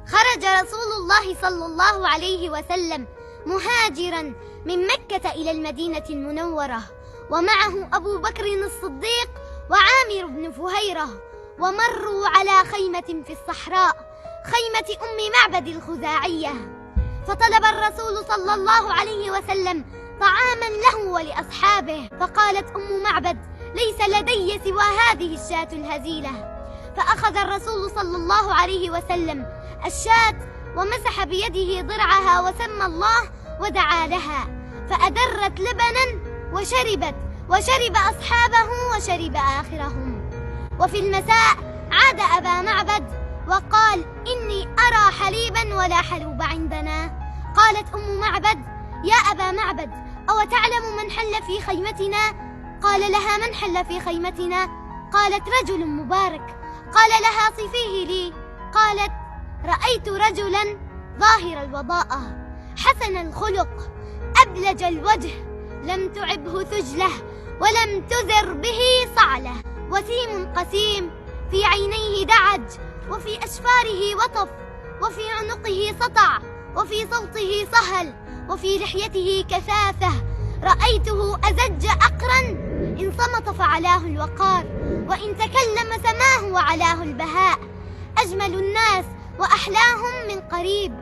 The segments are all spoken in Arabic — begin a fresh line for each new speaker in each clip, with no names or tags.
خرج رسول الله صلى الله عليه وسلم مهاجرا من مكة إلى المدينة المنورة، ومعه أبو بكر الصديق وعامر بن فهيرة، ومروا على خيمة في الصحراء، خيمة أم معبد الخزاعية، فطلب الرسول صلى الله عليه وسلم طعاما له ولأصحابه، فقالت أم معبد: ليس لدي سوى هذه الشاة الهزيلة. فأخذ الرسول صلى الله عليه وسلم الشاة ومسح بيده ضرعها وسمى الله ودعا لها، فأدرت لبنا وشربت، وشرب أصحابه وشرب آخرهم. وفي المساء عاد أبا معبد وقال: إني أرى حليبا ولا حلوب عندنا. قالت أم معبد: يا أبا معبد، أو تعلم من حل في خيمتنا؟ قال لها: من حل في خيمتنا؟ قالت: رجل مبارك. قال لها: صفيه لي. قالت: رأيت رجلا ظاهر الوضاءة، حسن الخلق، أبلج الوجه، لم تعبه ثجله ولم تزر به صعله، وسيم قسيم، في عينيه دعج، وفي أشفاره وطف، وفي عنقه سطع، وفي صوته صهل، وفي لحيته كثافة. رأيته أزج أقرا، إن صمت فعلاه الوقار، وإن تكلم سماه وعلاه البهاء. أجمل الناس وأحلاهم من قريب،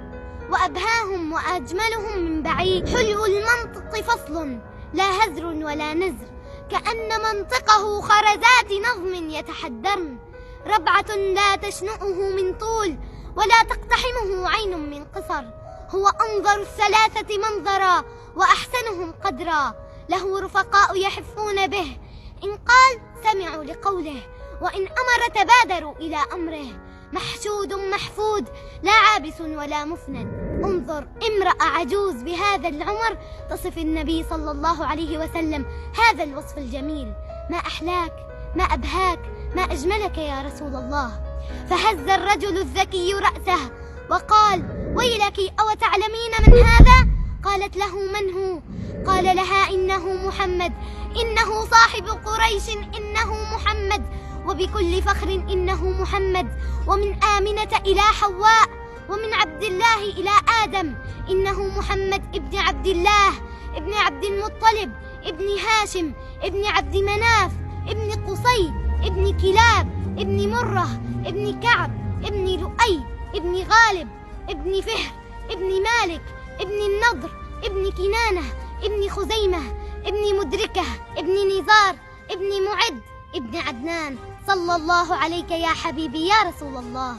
وأبهاهم وأجملهم من بعيد. حلو المنطق فصل، لا هزر ولا نزر، كأن منطقه خرزات نظم يتحدرن. ربعة لا تشنؤه من طول، ولا تقتحمه عين من قصر. هو أنظر الثلاثة منظرا، وأحسنهم قدرا. له رفقاء يحفون به، إن قال سمعوا لقوله، وإن أمر تبادروا إلى أمره. محشود محفود، لا عابس ولا مفند. انظر امرأة عجوز بهذا العمر تصف النبي صلى الله عليه وسلم هذا الوصف الجميل. ما أحلاك، ما أبهاك، ما أجملك يا رسول الله. فهز الرجل الذكي رأسه وقال: ويلك، أو تعلمين من هذا؟ قالت له: من هو؟ قال لها: إنه محمد، إنه صاحب قريش، إنه محمد، وبكل فخر إنه محمد. ومن آمنة إلى حواء، ومن عبد الله إلى آدم، إنه محمد ابن عبد الله، ابن عبد المطلب، ابن هاشم، ابن عبد مناف، ابن قصي، ابن كلاب، ابن مرة، ابن كعب، ابن لؤي، ابن غالب، ابن فهر، ابن مالك، ابن النضر، ابن كنانة، ابن خزيمة، ابن مدركة، ابن نزار، ابن معد، ابن عدنان. صلى الله عليك يا حبيبي يا رسول الله.